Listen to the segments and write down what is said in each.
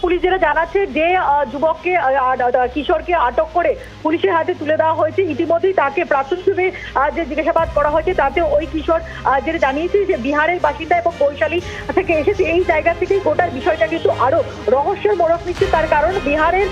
Police যেটা জানাচ্ছে যে যুবককে কিশোরকে আটক করে পুলিশের হাতে তুলে দেওয়া হয়েছে। ইতিমধ্যেই তাকে প্রাথমিকভাবে যে জিজ্ঞাসাবাদ করা হয়েছে তাতে ওই কিশোর যেটা জানিয়েছে যে বিহারের বাসিন্দা এবং বৈশালী থেকে এসেছে। এই জায়গা থেকে গোটার বিষয়টা কিন্তু আরো রহস্যের মোড়ক নিচ্ছে, তার কারণ বিহারের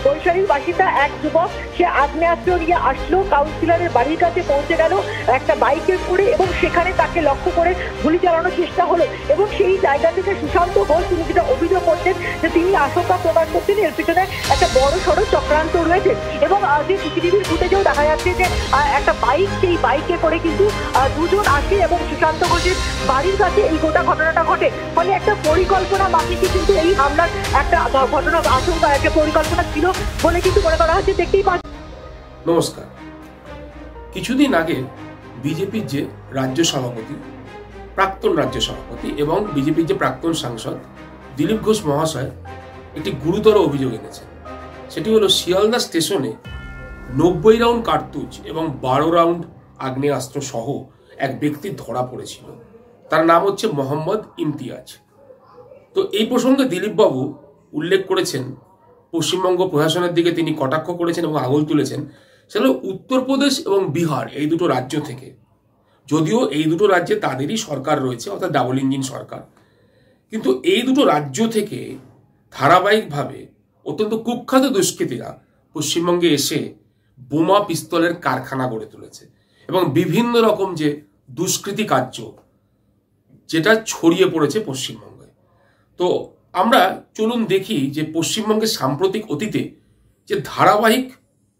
বৈশালীর বাসিন্দা এক যুবক সে আগ্নেয়াস্ত্র নিয়ে আসলো, কাউন্সিলরের বাড়ির কাছে পৌঁছে গেল একটা বাইকে করে এবং সেখানে তাকে লক্ষ্য করে গুলি চালানোর চেষ্টা হলো এবং সেই জায়গা থেকে সুশান্ত ঘোষ তিনি যেটা অভিযোগ করছেন যে তিনি আশঙ্কা প্রকাশ করছেন এর পিছনে একটা বড় সড়ো চক্রান্ত রয়েছে। এবং যে সিসিটিভির ফুটেজেও দেখা যাচ্ছে যে একটা বাইক, সেই বাইকে করে কিন্তু দুজন আসে এবং সুশান্ত ঘোষের বাড়ির কাছে এই গোটা ঘটনাটা ঘটে। ফলে একটা পরিকল্পনা মাফিকই কিন্তু এই হামলার একটা ঘটনা আশঙ্কা একটা পরিকল্পনা ছিল বলে কিন্তু মনে করা হচ্ছে। দেখতেই পাচ্ছি। নমস্কার। কিছুদিন আগে বিজেপির যে রাজ্য সভাপতি, প্রাক্তন রাজ্য সভাপতি এবং বিজেপির যে প্রাক্তন সাংসদ দিলীপ ঘোষ মহাশয় একটি গুরুতর অভিযোগ এনেছেন। সেটি হলো শিয়ালদা স্টেশনে 90 রাউন্ড কার্তুজ এবং 12 রাউন্ড আগ্নেয়াস্ত্র সহ এক ব্যক্তি ধরা পড়েছিল। তার নাম হচ্ছে মোহাম্মদ ইমতিয়াজ। তো এই প্রসঙ্গে দিলীপবাবু উল্লেখ করেছেন, পশ্চিমবঙ্গ প্রশাসনের দিকে তিনি কটাক্ষ করেছেন এবং আঙুল তুলেছেন। সেগুলো উত্তরপ্রদেশ এবং বিহার এই দুটো রাজ্য থেকে, যদিও এই দুটো রাজ্যে তাদেরই সরকার রয়েছে, অর্থাৎ ডাবল ইঞ্জিন সরকার, কিন্তু এই দুটো রাজ্য থেকে ধারাবাহিকভাবে অত্যন্ত কুখ্যাত দুষ্কৃতীরা পশ্চিমবঙ্গে এসে বোমা পিস্তলের কারখানা গড়ে তুলেছে এবং বিভিন্ন রকম যে দুষ্কৃতি কার্য যেটা ছড়িয়ে পড়েছে পশ্চিমবঙ্গে। তো আমরা চলুন দেখি যে পশ্চিমবঙ্গের সাম্প্রতিক অতীতে যে ধারাবাহিক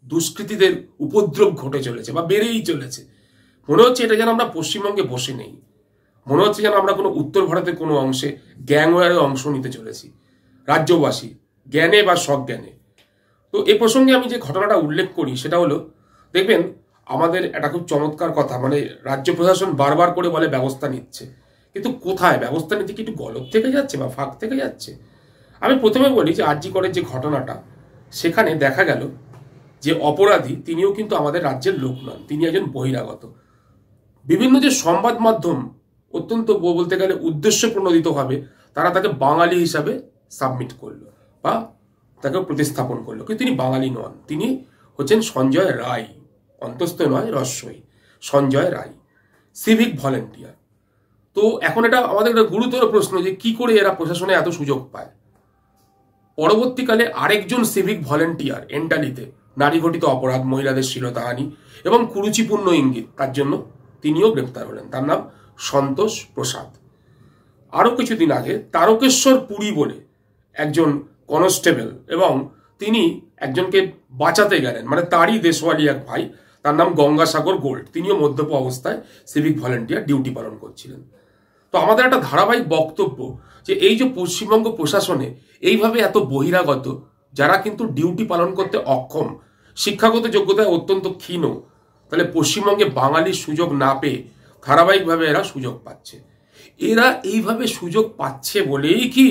দুষ্কৃতীদের উপদ্রব ঘটে চলেছে বা বেড়েই চলেছে। মনে হচ্ছে এটা যেন আমরা পশ্চিমবঙ্গে বসে নেই, মনে হচ্ছে যেন আমরা কোনো উত্তর ভারতের কোনো অংশে গ্যাংওয়ারে অংশ নিতে চলেছি, রাজ্যবাসী জ্ঞানে বা সজ্ঞানে। তো এ প্রসঙ্গে আমি যে ঘটনাটা উল্লেখ করি সেটা হলো, দেখবেন আমাদের একটা খুব চমৎকার কথা, মানে রাজ্য প্রশাসন বারবার করে বলে ব্যবস্থা নিচ্ছে, কিন্তু কোথায় ব্যবস্থা নিতে কি একটু গলদ থেকে যাচ্ছে বা ফাঁক থেকে যাচ্ছে? আমি প্রথমে বলি যে আরজি করের যে ঘটনাটা, সেখানে দেখা গেল যে অপরাধী তিনিও কিন্তু আমাদের রাজ্যের লোক নন, তিনি একজন বহিরাগত। বিভিন্ন যে সংবাদ মাধ্যম অত্যন্ত বলতে গেলে উদ্দেশ্য প্রণোদিতভাবে তারা তাকে বাঙালি হিসাবে সাবমিট করলো বা তাকে প্রতিস্থাপন করলো, কিন্তু তিনি বাঙালি নন, তিনি হচ্ছেন সঞ্জয় রায়, অন্তস্থ নয় রস্যই, সঞ্জয় রায়, সিভিক ভলেন্টিয়ার। তো এখন এটা আমাদের একটা গুরুতর প্রশ্ন যে কি করে এরা প্রশাসনে এত সুযোগ পায়। পরবর্তীকালে আরেকজন সিভিক ভলেন্টিয়ার এন্টালিতে নারী ঘটিত অপরাধ, মহিলাদের শ্লীলতাহানি এবং কুরুচিপূর্ণ ইঙ্গিত, তার জন্য তিনিও গ্রেপ্তার হলেন। তার নাম সন্তোষ প্রসাদ। আরো কিছুদিন আগে তারকেশ্বর পুরী বলে একজন কনস্টেবল, এবং তিনি একজনকে বাঁচাতে গেলেন, মানে তারই দেশওয়ালি এক ভাই, তার নাম গঙ্গাসাগর গোল্ড, তিনিও মদ্যপ অবস্থায় সিভিক ভলেন্টিয়ার ডিউটি পালন করছিলেন। তো আমাদের একটা ধারাবাহিক বক্তব্য যে এই যে পশ্চিমবঙ্গ প্রশাসনে এইভাবে এত বহিরাগত যারা কিন্তু ডিউটি পালন করতে অক্ষম, শিক্ষাগত যোগ্যতায় অত্যন্ত ক্ষীণ, তাহলে পশ্চিমবঙ্গে বাঙালির সুযোগ না পেয়ে ধারাবাহিকভাবে এরা সুযোগ পাচ্ছে। এরা এইভাবে সুযোগ পাচ্ছে বলেই কি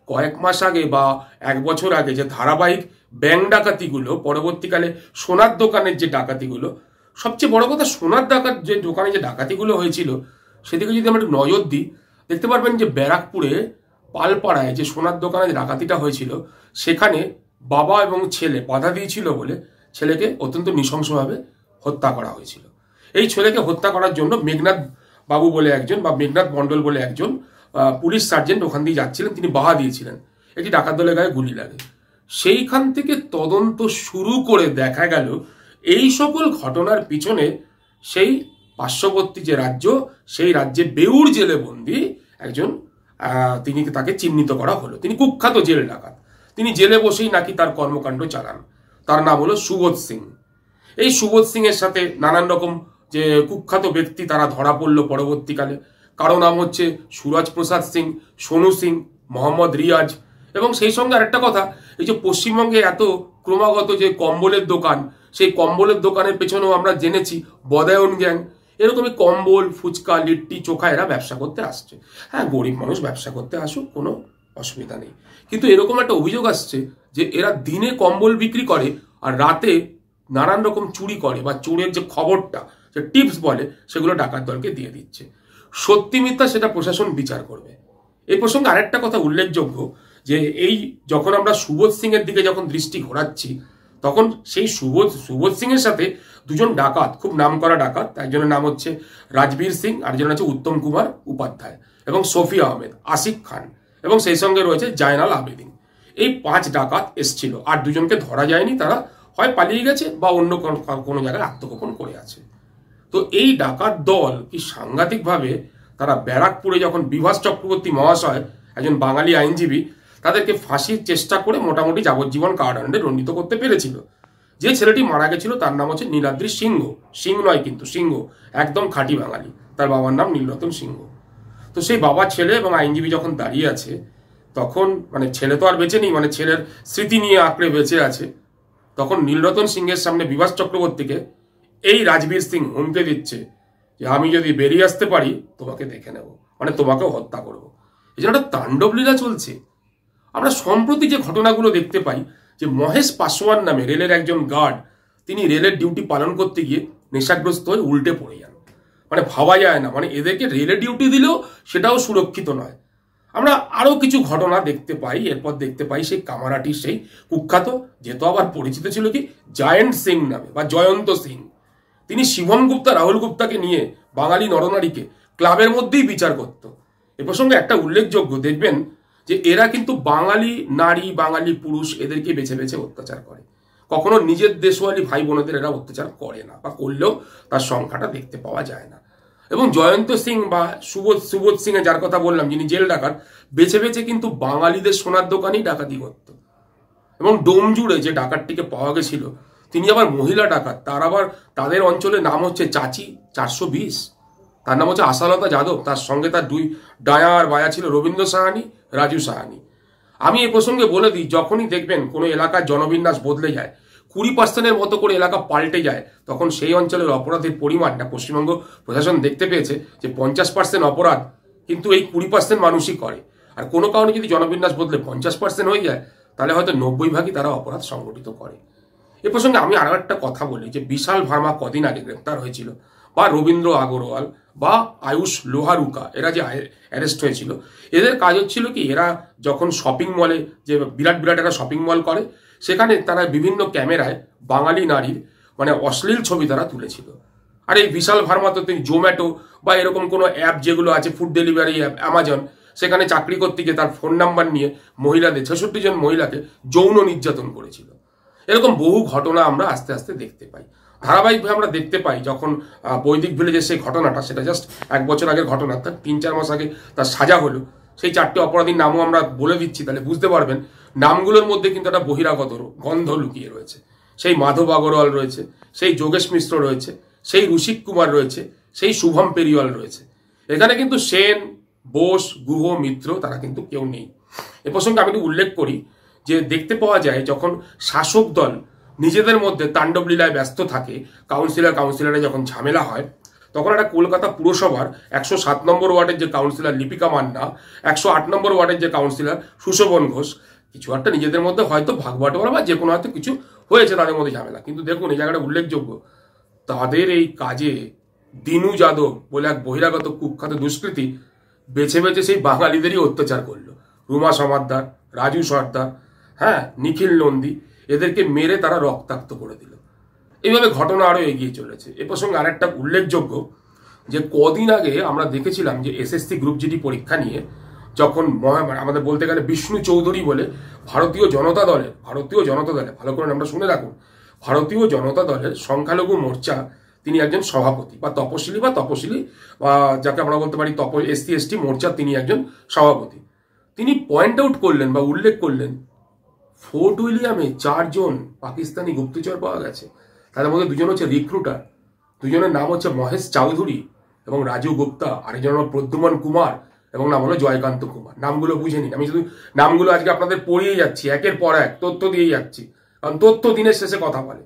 কয়েক মাস আগে বা 1 বছর আগে যে ধারাবাহিক ব্যাংক ডাকাতিগুলো, পরবর্তীকালে সোনার দোকানের যে ডাকাতিগুলো, সবচেয়ে বড় কথা সোনার যে দোকানে যে ডাকাতিগুলো হয়েছিল সেদিকে যদি আমরা নজর দিই, দেখতে পারবেন যে ব্যারাকপুরে পালপাড়ায় যে সোনার দোকানে ডাকাতিটা হয়েছিল, সেখানে বাবা এবং ছেলে বাধা দিয়েছিল বলে ছেলেকে অত্যন্ত নৃশংসভাবে হত্যা করা হয়েছিল। এই ছেলেকে হত্যা করার জন্য মেঘনাথ বাবু বলে একজন বা মেঘনাথ মণ্ডল বলে একজন পুলিশ সার্জেন্ট ওখান দিয়ে যাচ্ছিলেন, তিনি বাধা দিয়েছিলেন, একটি ডাকাত দলের গায়ে গুলি লাগে। সেইখান থেকে তদন্ত শুরু করে দেখা গেল এই সকল ঘটনার পিছনে সেই পার্শ্ববর্তী যে রাজ্য, সেই রাজ্যে বেউর জেলে বন্দী একজন তাকে চিহ্নিত করা হলো। তিনি কুখ্যাত জেল ডাকাত, তিনি জেলে বসেই নাকি তার কর্মকাণ্ড চালান। তার নাম হলো সুবোধ সিং। এই সুবোধ সিং এর সাথে নানান রকম যে কুখ্যাত ব্যক্তি তারা ধরা পড়লো পরবর্তীকালে। কারো নাম হচ্ছে সুরজ প্রসাদ সিং, সোনু সিং, মোহাম্মদ রিয়াজ। এবং সেই সঙ্গে আরেকটা কথা, এই যে পশ্চিমবঙ্গে এত ক্রমাগত যে কম্বলের দোকান, সেই কম্বলের দোকানের পেছনেও আমরা জেনেছি বদায়ন গ্যাং। এরকমই কম্বল, ফুচকা, লিট্টি, চোখা এরা ব্যবসা করতে আসছে। হ্যাঁ, গরিব মানুষ ব্যবসা করতে আসুক, কোনো অসুবিধা নেই, কিন্তু এরকম একটা অভিযোগ আসছে যে এরা দিনে কম্বল বিক্রি করে আর রাতে নানান রকম চুরি করে, বা চোরের যে খবরটা, যে টিপস বলে, সেগুলো ডাকাত দলকে দিয়ে দিচ্ছে। সত্যি মিথ্যা সেটা প্রশাসন বিচার করবে। এই প্রসঙ্গে আরেকটা কথা উল্লেখযোগ্য যে এই যখন আমরা সুবোধ সিং এর দিকে যখন দৃষ্টি ঘোরাচ্ছি, তখন সেই সুবোধ সিং এর সাথে দুজন ডাকাত, খুব নামকরা ডাকাত, একজনের নাম হচ্ছে রাজবীর সিং, আরেকজনের হচ্ছে উত্তম কুমার উপাধ্যায় এবং সফি আহমেদ, আসিফ খান এবং সেই সঙ্গে রয়েছে জায়নাল আবেদিন। এই 5 ডাকাত এসছিল, আর দুজনকে ধরা যায়নি, তারা হয় পালিয়ে গেছে বা অন্য কোনো জায়গায় আত্মগোপন করে আছে। তো এই ডাকাত দল কি সাংঘাতিকভাবে তারা ব্যারাকপুরে যখন বিভাস চক্রবর্তী মহাশয়, একজন বাঙালি আইনজীবী, তাদেরকে ফাঁসির চেষ্টা করে মোটামুটি যাবজ্জীবন কারাদণ্ডে দণ্ডিত করতে পেরেছিল। যে ছেলেটি মারা গেছিল তার নাম হচ্ছে নীলাদ্রি সিংহ, সিং নয় কিন্তু, সিংহ, একদম খাঁটি বাঙালি, তার বাবার নাম নীলরতন সিংহ। তো সেই বাবা, ছেলে এবং আইনজীবী যখন দাঁড়িয়ে আছে, তখন মানে ছেলে তো আর বেঁচে নেই, মানে ছেলের স্মৃতি নিয়ে আঁকড়ে বেঁচে আছে, তখন নীলরতন সিংহের সামনে বিভাস চক্রবর্তীকে এই রাজবীর সিং হুমকে দিচ্ছে যে আমি যদি বেরিয়ে আসতে পারি তোমাকে দেখে নেব, মানে তোমাকেও হত্যা করব। এই জন্য একটা তাণ্ডব লীলা চলছে। আমরা সম্প্রতি যে ঘটনাগুলো দেখতে পাই, যে মহেশ পাসওয়ান নামে রেলের একজন গার্ড, তিনি রেলের ডিউটি পালন করতে গিয়ে নেশাগ্রস্ত হয়ে উল্টে পড়ে যান। মানে ভাবা যায় না, মানে এদেরকে রেলে ডিউটি দিলেও সেটাও সুরক্ষিত নয়। আমরা আরো কিছু ঘটনা দেখতে পাই, এরপর দেখতে পাই সেই কামারাটির সেই কুখ্যাত, যেহেতু আবার পরিচিত ছিল কি জায়েন্ট সিং নামে বা জয়ন্ত সিং, তিনি শিবম গুপ্তা, রাহুল গুপ্তাকে নিয়ে বাঙালি নরনারীকে ক্লাবের মধ্যেই বিচার করত। এ প্রসঙ্গে একটা উল্লেখযোগ্য, দেখবেন যে এরা কিন্তু বাঙালি নারী, বাঙালি পুরুষ এদেরকে বেছে বেছে অত্যাচার করে, কখনো নিজের দেশওয়ালি ভাই বোনেদের এরা অত্যাচার করে না, বা করলেও তার সংখ্যাটা দেখতে পাওয়া যায় না। এবং জয়ন্ত সিং বা সুবোধ সিং এর যার কথা বললাম, যিনি জেল ডাকাত, বেছে বেছে কিন্তু বাঙালিদের সোনার দোকানেই ডাকাতি করত। এবং ডোমজুড়ে যে ডাকাতটিকে পাওয়া গেছিল, তিনি আবার মহিলা ডাকাত, তার আবার তাদের অঞ্চলের নাম হচ্ছে চাচি 420, তার নাম হচ্ছে আশালতা যাদব, তার সঙ্গে তার 2 ডায়া আর বায়া ছিল রবীন্দ্র সাহানি, রাজু সাহানি। আমি এ প্রসঙ্গে বলে দিই, যখনই দেখবেন কোনো এলাকার জনবিন্যাস বদলে যায়, 20% মতো করে এলাকা পাল্টে যায়, তখন সেই অঞ্চলের অপরাধের পরিমাণটা পশ্চিমবঙ্গ প্রশাসন দেখতে পেয়েছে যে 50% অপরাধ কিন্তু এই 20% মানুষই করে। আর কোনো কারণে যদি জনবিন্যাস বদলে 50% হয়ে যায়, তাহলে হয়তো 90 ভাগই তারা অপরাধ সংগঠিত করে। এ প্রসঙ্গে আমি আরো একটা কথা বলি, যে বিশাল ভার্মা কদিন আগে গ্রেপ্তার হয়েছিল, বা রবীন্দ্র আগরওয়াল বা আয়ুষ লোহারুকা, এরা যে অ্যারেস্ট হয়েছিল, এদের কাজ হচ্ছিল কি, এরা যখন শপিং মলে, যে বিরাট বিরাট একটা শপিং মল করে, সেখানে তারা বিভিন্ন ক্যামেরায় বাঙালি নারীর মানে অশ্লীল ছবি তারা তুলেছিল। আর এই বিশাল ভার্মা তো তুমি জোম্যাটো বা এরকম কোনো অ্যাপ যেগুলো আছে, ফুড ডেলিভারি অ্যাপ, অ্যামাজন, সেখানে চাকরি করতে গিয়ে তার ফোন নাম্বার নিয়ে মহিলাদের 66 জন মহিলাকে যৌন নির্যাতন করেছিল। এরকম বহু ঘটনা আমরা আস্তে আস্তে দেখতে পাই। ধারাবাহিকভাবে আমরা দেখতে পাই, যখন বৈদিক ভিলেজের সেই ঘটনাটা, সেটা জাস্ট 1 বছর আগের ঘটনা, তার 3-4 মাস আগে তার সাজা হলো, সেই 4টে অপরাধীর নামও আমরা বলে দিচ্ছি, তাহলে বুঝতে পারবেন নামগুলোর মধ্যে কিন্তু একটা বহিরাগত গন্ধ লুকিয়ে রয়েছে। সেই মাধব আগরওয়াল রয়েছে, সেই যোগেশ মিশ্র রয়েছে, সেই রুশিক কুমার রয়েছে, সেই শুভম পেরিওয়াল রয়েছে। এখানে কিন্তু সেন, বোস, গুহ, মিত্র তারা কিন্তু কেউ নেই। এ প্রসঙ্গে আমি একটু উল্লেখ করি যে দেখতে পাওয়া যায়, যখন শাসক দল নিজেদের মধ্যে তাণ্ডব লীলায় ব্যস্ত থাকে, কাউন্সিলরে যখন ঝামেলা হয়, তখন একটা কলকাতা পুরসভার 107 নম্বর ওয়ার্ডের যে কাউন্সিলর লিপিকা মান্না, 108 নম্বর ওয়ার্ডের যে কাউন্সিলর সুশোভন ঘোষ, কিছু একটা নিজেদের মধ্যে হয়তো ভাগ বাটোয়ারা বা যে কোনো হয়তো কিছু হয়েছে তাদের মধ্যে ঝামেলা। কিন্তু দেখুন এই জায়গাটা উল্লেখযোগ্য, তাদের এই কাজে দিনু যাদব বলে এক বহিরাগত কুখ্যাত দুষ্কৃতী বেছে বেছে সেই বাঙালিদেরই অত্যাচার করলো। রুমা সমাদ্দার, রাজু সর্দার, হ্যাঁ, নিখিল নন্দী, এদেরকে মেরে তারা রক্তাক্ত করে দিল। এইভাবে ঘটনা আরো এগিয়ে চলেছে। এ প্রসঙ্গে আরেকটা উল্লেখযোগ্য, যে কদিন আগে আমরা দেখেছিলাম যে এসএসসি গ্রুপ জিডি পরীক্ষা নিয়ে যখন আমাদের বলতে গেলে বিষ্ণু চৌধুরী বলে ভারতীয় জনতা দলের, ভালো করে আমরা শুনে রাখুন, ভারতীয় জনতা দলের সংখ্যালঘু মোর্চা তিনি একজন সভাপতি বা তপশিলি বা যাকে আমরা বলতে পারি এসসি এসটি মোর্চা, তিনি একজন সভাপতি। তিনি পয়েন্ট আউট করলেন বা উল্লেখ করলেন, ফোর্ট উইলিয়ামে 4 জন পাকিস্তানি গুপ্তচর পাওয়া গেছে, তাদের মধ্যে 2জন হচ্ছে রিক্রুটার, 2জনের নাম হচ্ছে মহেশ চৌধুরী এবং রাজু গুপ্তা, আরেকজন হল প্রদ্যুমন কুমার এবং নাম হলো জয়কান্ত কুমার। নামগুলো বুঝে নিন, আমি শুধু নামগুলো আজকে আপনাদের পড়িয়ে যাচ্ছি, একের পর এক তথ্য দিয়ে যাচ্ছি, কারণ তথ্য দিনের শেষে কথা বলে।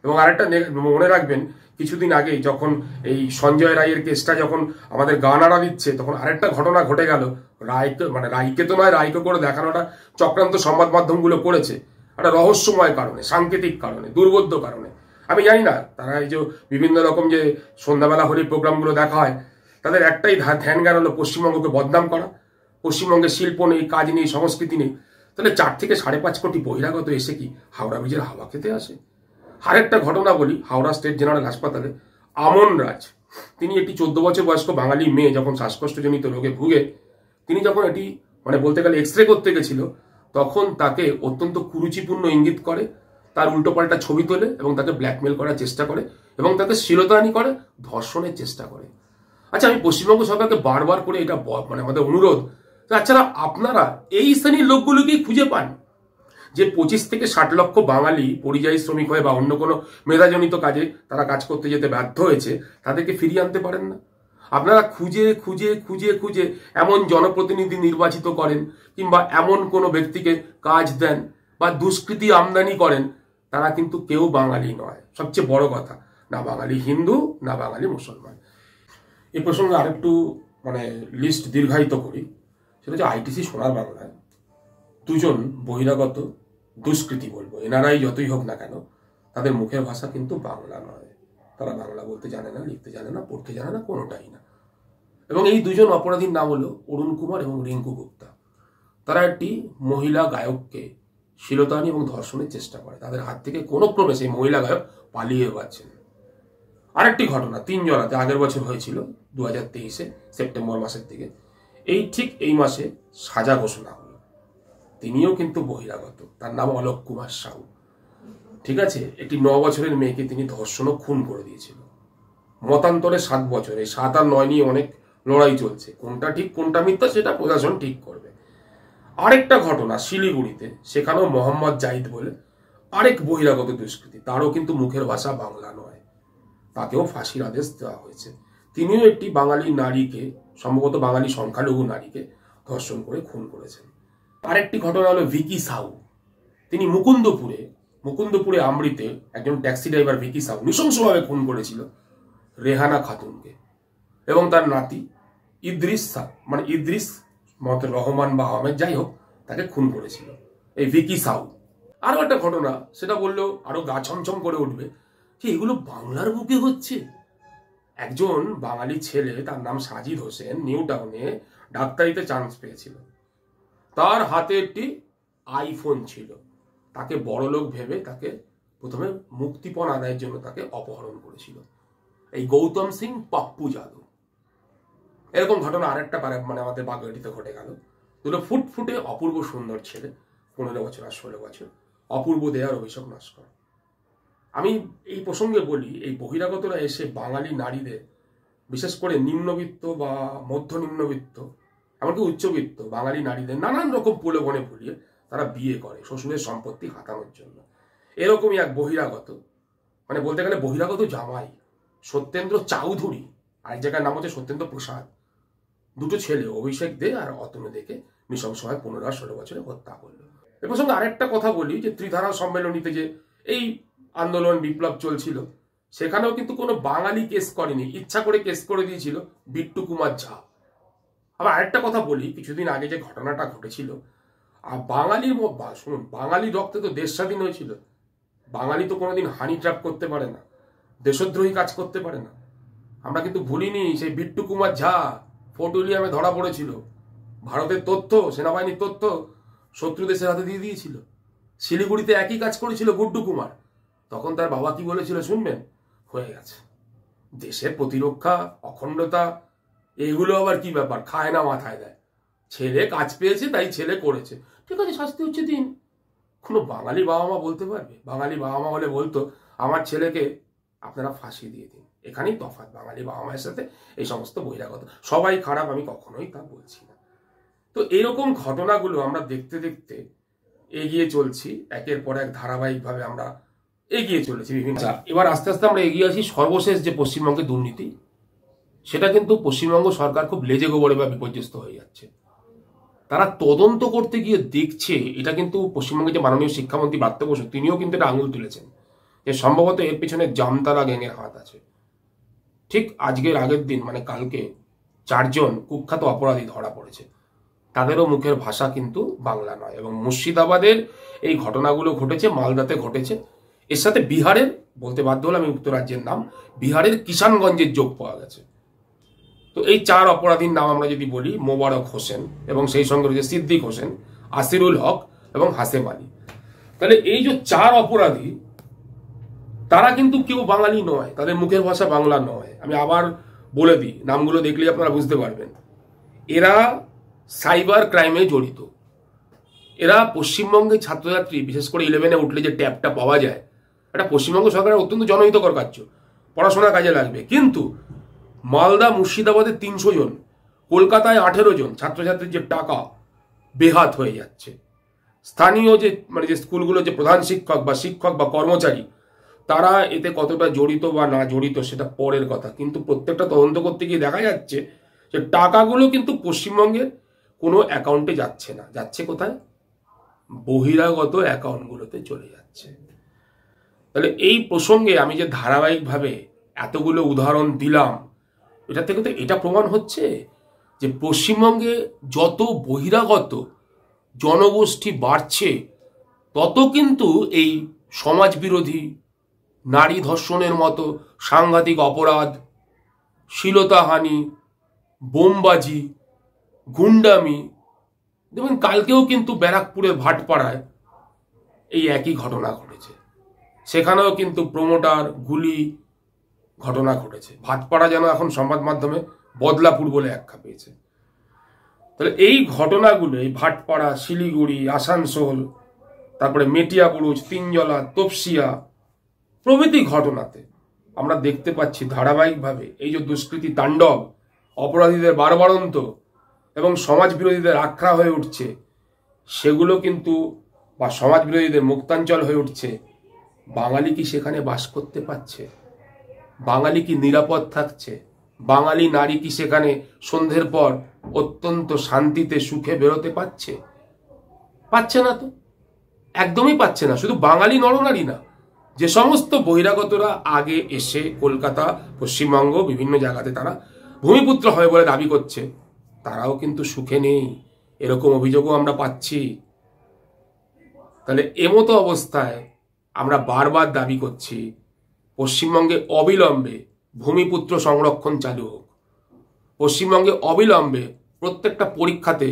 এবং আরেকটা মনে রাখবেন, কিছুদিন আগে যখন এই সঞ্জয় রায়ের কেসটা যখন আমাদের গা নাড়া দিচ্ছে, তখন আরেকটা ঘটনা ঘটে গেল। রায়কে তো নয়, রায়কে করে দেখানোটা চক্রান্ত সংবাদ মাধ্যমগুলো করেছে একটা রহস্যময় কারণে, সাংকেতিক কারণে, দুর্বোধ্য কারণে। আমি জানি না, তারা এই যে বিভিন্ন রকম যে সন্ধ্যাবেলা হলে প্রোগ্রামগুলো দেখা হয়, তাদের একটাই ধ্যান জ্ঞান হলো পশ্চিমবঙ্গকে বদনাম করা, পশ্চিমবঙ্গের শিল্প নেই, কাজ নেই, সংস্কৃতি নেই, তাহলে 4 থেকে 5.5 কোটি বহিরাগত এসে কি হাওড়া ব্রিজের হাওয়া খেতে আসে? আরেকটা ঘটনা বলি, হাওড়া স্টেট জেনারেল হাসপাতালে আমন রাজ, তিনি একটি 14 বছর বয়স্ক বাঙালি মেয়ে যখন শ্বাসকষ্টজনিত রোগে ভুগে তিনি যখন এটি বলতে গেলে এক্সরে করতে গেছিল, তখন তাকে অত্যন্ত কুরুচিপূর্ণ ইঙ্গিত করে, তার উল্টোপাল্টা ছবি তোলে এবং তাকে ব্ল্যাকমেল করার চেষ্টা করে এবং তাকে শ্লীলতাহানি করে, ধর্ষণের চেষ্টা করে। আচ্ছা, আমি পশ্চিমবঙ্গ সরকারকে বারবার করে এটা আমাদের অনুরোধ, তাছাড়া আপনারা এই শ্রেণীর লোকগুলোকেই খুঁজে পান যে 25 থেকে 60 লক্ষ বাঙালি পরিযায়ী শ্রমিক হয়ে বা অন্য কোনো মেধাজনিত কাজে তারা কাজ করতে যেতে ব্যর্থ হয়েছে, তাদেরকে ফিরিয়ে আনতে পারেন না? আপনারা খুঁজে খুঁজে খুঁজে খুঁজে এমন জনপ্রতিনিধি নির্বাচিত করেন কিংবা এমন কোনো ব্যক্তিকে কাজ দেন বা দুষ্কৃতি আমদানি করেন, তারা কিন্তু কেউ বাঙালি নয়। সবচেয়ে বড় কথা, না বাঙালি হিন্দু না বাঙালি মুসলমান। এই প্রসঙ্গে আরেকটু লিস্ট দীর্ঘায়িত করি, সেটা হচ্ছে আইটিসি সোনার বাংলায় 2 জন বহিরাগত দুষ্কৃতী বলবো, এনারাই যতই হোক না কেন, তাদের মুখের ভাষা কিন্তু বাংলা নয়। তারা বাংলা বলতে জানে না, লিখতে জানে না, পড়তে জানে না, কোনোটাই না। এবং এই 2 জন অপরাধীর নাম হলো অরুণ কুমার এবং রিঙ্কু গুপ্তা। তারা একটি মহিলা গায়ককে শ্লীলতাহানি এবং ধর্ষণের চেষ্টা করে। তাদের হাত থেকে কোনো ক্রমে সেই মহিলা গায়ক পালিয়ে যাচ্ছেন। আরেকটি ঘটনা 3 জনাতে আগের বছর হয়েছিল 2023 সেপ্টেম্বর মাসের দিকে, ঠিক এই মাসে সাজা ঘোষণা হলো। তিনিও কিন্তু বহিরাগত, তার নাম অলোক কুমার সাউ। ঠিক আছে, একটি 9 বছরের মেয়েকে তিনি ধর্ষণ ও খুন করে দিয়েছিল। মতান্তরে 7 বছরে 7 আর 9 নিয়ে অনেক লড়াই চলছে, কোনটা ঠিক কোনটা মিথ্যা সেটা প্রশাসন ঠিক করবে। আরেকটা ঘটনা শিলিগুড়িতে, সেখানেও মোহাম্মদ জাহিদ বলে আরেক বহিরাগত দুষ্কৃতী, তারও কিন্তু মুখের ভাষা বাংলা নয়, তাকেও ফাঁসির আদেশ দেওয়া হয়েছে। তিনিও একটি বাঙালি নারীকে, সম্ভবত বাঙালি সংখ্যালঘু নারীকে ধর্ষণ করে খুন করেছেন। আরেকটি ঘটনা হলো ভিকি সাউ। তিনি মুকুন্দপুরে আমৃতে একজন ট্যাক্সি ড্রাইভার ভিকি সাউ নৃশংসভাবে খুন করেছিল রেহানা খাতুনকে এবং তার নাতি ইদ্রিস রহমান বা আহমেদ, যাই হোক, তাকে খুন করেছিল এই ভিকি সাউ। আরো একটা ঘটনা, সেটা বললেও আরো গা ছমছম করে উঠবে যে এগুলো বাংলার বুকে হচ্ছে। একজন বাঙালি ছেলে, তার নাম সাজিদ হোসেন, নিউ টাউনে ডাক্তারিতে চান্স পেয়েছিল। তার হাতে একটি আইফোন ছিল। তাকে বড় লোক ভেবে তাকে প্রথমে মুক্তিপণ আদায়ের জন্য তাকে অপহরণ করেছিল এই গৌতম সিং পাপ্পু যাদব। এরকম ঘটনা আরেকটা আমাদের বাগেরহাটিতে ঘটে গেল। 2 ফুটফুটে অপূর্ব সুন্দর ছেলে, 15 বছর আর 16 বছর, অপূর্ব দেয়ার অভিষেক নস্কর। আমি এই প্রসঙ্গে বলি, এই বহিরাগতরা এসে বাঙালি নারীদের, বিশেষ করে নিম্নবিত্ত বা মধ্য নিম্নবিত্ত এমনকি উচ্চবিত্ত বাঙালি নারীদের নানান রকম প্রলোভনে ভুলিয়ে তারা বিয়ে করে শ্বশুরের সম্পত্তি হাতানোর জন্য। এরকমই এক বহিরাগত, বলতে গেলে বহিরাগত জামাই, সত্যেন্দ্র চৌধুরী, আরেক জায়গার নাম হচ্ছে সত্যেন্দ্র প্রসাদ, 2 ছেলে অভিষেক দে আর অতনু দেকে নৃশংসভাবে 15 আর 16 বছরে হত্যা করলো। এ প্রসঙ্গে আরেকটা কথা বলি যে ত্রিধারা সম্মেলনীতে যে এই আন্দোলন বিপ্লব চলছিল, সেখানেও কিন্তু কোনো বাঙালি কেস করেনি, ইচ্ছা করে কেস করে দিয়েছিল বিট্টু কুমার ঝা। আবার আরেকটা কথা বলি, কিছুদিন আগে যে ঘটনাটা ঘটেছিল, আর শুনুন, বাঙালির রক্তে তো দেশ স্বাধীন হয়েছিল। বাঙালি তো কোনোদিন হানি ট্র্যাপ করতে পারে না, দেশদ্রোহী কাজ করতে পারে না। আমরা কিন্তু ভুলিনি সেই বিট্টু কুমার ঝা ফোর্ট উইলিয়ামে ধরা পড়েছিল, ভারতের তথ্য, সেনাবাহিনীর তথ্য শত্রু দেশের হাতে দিয়ে দিয়েছিল। শিলিগুড়িতে একই কাজ করেছিল গুড্ডু কুমার। তখন তার বাবা কি বলেছিল শুনবেন? হয়ে গেছে, দেশের প্রতিরক্ষা, অখণ্ডতা, এগুলো আবার কি ব্যাপার, খায় না মাথায় দেয়। ছেলে কাজ পেয়েছে তাই ছেলে করেছে, ঠিক আছে, শাস্তি হচ্ছে দিন। কোনো বাঙালি বাবা মা বলতে পারবে? বাঙালি বাবা মা হলে বলতো আমার ছেলেকে আপনারা ফাঁসি দিয়ে দিন। এখানেই তফাৎ বাঙালি বাবা মায়ের সাথে এই সমস্ত বহিরাগত। সবাই খারাপ আমি কখনোই তা বলছি না। তো এরকম ঘটনাগুলো আমরা দেখতে দেখতে এগিয়ে চলছি, একের পর এক ধারাবাহিকভাবে আমরা এগিয়ে চলেছি বিভিন্ন। এবার আস্তে আস্তে আমরা এগিয়ে আসি সর্বশেষ যে পশ্চিমবঙ্গের দুর্নীতি, সেটা কিন্তু পশ্চিমবঙ্গ সরকার খুব লেজে গোবরে বা বিপর্যস্ত হয়ে যাচ্ছে। তারা তদন্ত করতে গিয়ে দেখছে, এটা কিন্তু পশ্চিমবঙ্গের যে মাননীয় শিক্ষামন্ত্রী ব্রাত্য বসু, তিনিও কিন্তু এটা আঙুল তুলেছেন যে সম্ভবত এর পিছনে জামতারা গ্যাংয়ের হাত আছে। ঠিক আজকের আগের দিন কালকে 4 জন কুখ্যাত অপরাধী ধরা পড়েছে, তাদেরও মুখের ভাষা কিন্তু বাংলা নয়। এবং মুর্শিদাবাদের এই ঘটনাগুলো ঘটেছে, মালদাতে ঘটেছে, এর সাথে বিহারের, বলতে বাধ্য হলাম আমি উত্তর রাজ্যের নাম, বিহারের কিষানগঞ্জের যোগ পাওয়া গেছে। তো এই 4 অপরাধীর নাম আমরা যদি বলি, মোবারক হোসেন এবং সেই সঙ্গে রয়েছে সিদ্দিক হোসেন, আসিরুল হক এবং হাসেম আলী। তাহলে এই যে 4 অপরাধী, তারা কিন্তু কেউ বাঙালি নয়, তাদের মুখের ভাষা বাংলা নয়। আমি আবার বলে দিই, নামগুলো দেখলেই আপনারা বুঝতে পারবেন। এরা সাইবার ক্রাইমে জড়িত। এরা পশ্চিমবঙ্গে ছাত্রছাত্রী, বিশেষ করে 11-এ উঠলে যে ট্যাবটা পাওয়া যায়, এটা পশ্চিমবঙ্গ সরকারের অত্যন্ত জনহিতকর কার্য, পড়াশোনার কাজে লাগবে। কিন্তু মালদা মুর্শিদাবাদে 300 জন, কলকাতায় 18 জন ছাত্রছাত্রীর যে টাকা বেহাত হয়ে যাচ্ছে। স্থানীয় যে যে স্কুলগুলো যে প্রধান শিক্ষক বা কর্মচারী, তারা এতে কতটা জড়িত বা না জড়িত সেটা পরের কথা। কিন্তু প্রত্যেকটা তদন্ত করতে গিয়ে দেখা যাচ্ছে যে টাকাগুলো কিন্তু পশ্চিমবঙ্গের কোনো অ্যাকাউন্টে যাচ্ছে না, যাচ্ছে কোথায়? বহিরাগত অ্যাকাউন্টগুলোতে চলে যাচ্ছে। তাহলে এই প্রসঙ্গে আমি যে ধারাবাহিকভাবে এতগুলো উদাহরণ দিলাম, এটা থেকে তো এটা প্রমাণ হচ্ছে যে পশ্চিমবঙ্গে যত বহিরাগত জনগোষ্ঠী বাড়ছে, তত কিন্তু এই সমাজ বিরোধী, নারী ধর্ষণের মতো সাংঘাতিক অপরাধ, শ্লীলতাহানি, বোমবাজি, গুন্ডামি। দেখবেন কালকেও কিন্তু ব্যারাকপুরের ভাটপাড়ায় এই একই ঘটনা ঘটেছে, সেখানেও কিন্তু প্রমোটার গুলি ঘটনা ঘটেছে। ভাটপাড়া যেন এখন সংবাদ মাধ্যমে বদলাপুর বলে আখ্যা পেয়েছে। তাহলে এই ঘটনাগুলো, এই ভাটপাড়া, শিলিগুড়ি, আসানসোল, তারপরে মেটিয়াবুরুজ, তিনজলা, তপসিয়া প্রভৃতি ঘটনাতে আমরা দেখতে পাচ্ছি ধারাবাহিকভাবে এই যে দুষ্কৃতী তাণ্ডব, অপরাধীদের বারবারন্ত এবং সমাজ বিরোধীদের আখড়া হয়ে উঠছে, সেগুলো কিন্তু বা সমাজ বিরোধীদের মুক্তাঞ্চল হয়ে উঠছে। বাঙালি কি সেখানে বাস করতে পারছে? বাঙালি কি নিরাপদ থাকছে? বাঙালি নারী কি সেখানে সন্ধ্যের পর অত্যন্ত শান্তিতে সুখে বেরোতে পারছে? পাচ্ছে না তো, একদমই পাচ্ছে না। শুধু বাঙালি নরনারী না, যে সমস্ত বহিরাগতরা আগে এসে কলকাতা, পশ্চিমবঙ্গ বিভিন্ন জায়গাতে তারা ভূমিপুত্র হবে বলে দাবি করছে, তারাও কিন্তু সুখে নেই, এরকম অভিযোগও আমরা পাচ্ছি। তাহলে এমতো অবস্থায় আমরা বারবার দাবি করছি পশ্চিমবঙ্গে অবিলম্বে ভূমিপুত্র সংরক্ষণ চালু হোক। পশ্চিমবঙ্গে অবিলম্বে প্রত্যেকটা পরীক্ষাতে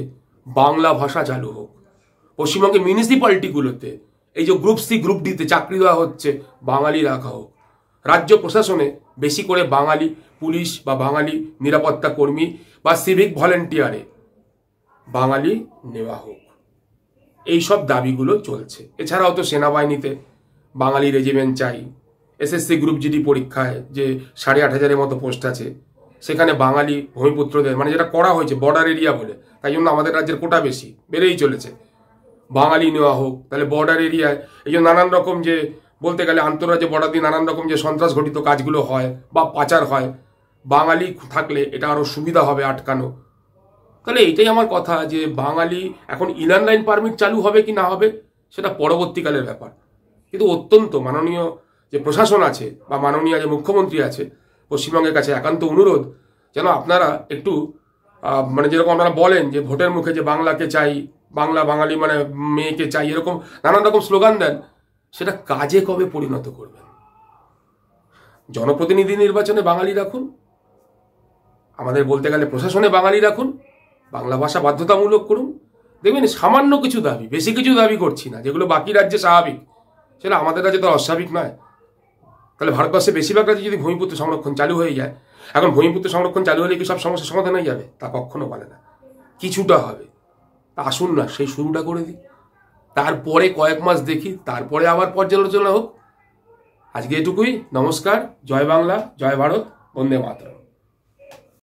বাংলা ভাষা চালু হোক। পশ্চিমবঙ্গে মিউনিসিপ্যালিটিগুলোতে এই যে গ্রুপ সি গ্রুপ ডিতে চাকরি দেওয়া হচ্ছে, বাঙালি রাখা হোক। রাজ্য প্রশাসনে বেশি করে বাঙালি পুলিশ বা বাঙালি নিরাপত্তা কর্মী বা সিভিক ভলেন্টিয়ারে বাঙালি নেওয়া হোক। এই সব দাবিগুলো চলছে। এছাড়াও তো সেনাবাহিনীতে বাঙালি রেজিমেন্ট চাই। এসএসসি গ্রুপ জিডি পরীক্ষায় যে 8,500-এর মতো পোস্ট আছে, সেখানে বাঙালি ভূমিপুত্রদের, যেটা করা হয়েছে বর্ডার এরিয়া বলে, তাই জন্য আমাদের রাজ্যের কোটা বেশি বেড়েই চলেছে, বাঙালি নেওয়া হোক। তাহলে বর্ডার এরিয়ায় এই যে নানান রকম যে বলতে গেলে আন্তঃরাজ্য বর্ডার দিয়ে নানান রকম যে সন্ত্রাস ঘটিত কাজগুলো হয় বা পাচার হয়, বাঙালি থাকলে এটা আরো সুবিধা হবে আটকানো। তাহলে এইটাই আমার কথা যে বাঙালি এখন ইনার লাইন পারমিট চালু হবে কি না হবে সেটা পরবর্তীকালের ব্যাপার। কিন্তু অত্যন্ত মাননীয় যে প্রশাসন আছে বা মাননীয় যে মুখ্যমন্ত্রী আছে, পশ্চিমবঙ্গের কাছে একান্ত অনুরোধ যেন আপনারা একটু যেরকম আপনারা বলেন যে ভোটের মুখে যে বাংলাকে চাই, বাংলা বাঙালি মেয়েকে চাই, এরকম নানান রকম স্লোগান দেন, সেটা কাজে কবে পরিণত করবেন? জনপ্রতিনিধি নির্বাচনে বাঙালি রাখুন, আমাদের বলতে গেলে প্রশাসনে বাঙালি রাখুন, বাংলা ভাষা বাধ্যতামূলক করুন। দেখবেন সামান্য কিছু দাবি, বেশি কিছু দাবি করছি না, যেগুলো বাকি রাজ্যে স্বাভাবিক সেটা আমাদের রাজ্যে তো অস্বাভাবিক নয়। তাহলে ভারতবর্ষে বেশিরভাগ রাজ্যে যদি ভূমিপুত্র সংরক্ষণ চালু হয়ে যায়, এখন ভূমিপুত্র সংরক্ষণ চালু হলে কি সব সমস্যার সমাধান হয়ে যাবে? তা কখনো বলে না, কিছুটা হবে। তা আসুন না সেই শুরুটা করে দিই, তারপরে কয়েক মাস দেখি, তারপরে আবার পর্যালোচনা হোক। আজকে এটুকুই। নমস্কার, জয় বাংলা, জয় ভারত, বন্দে মাতরম।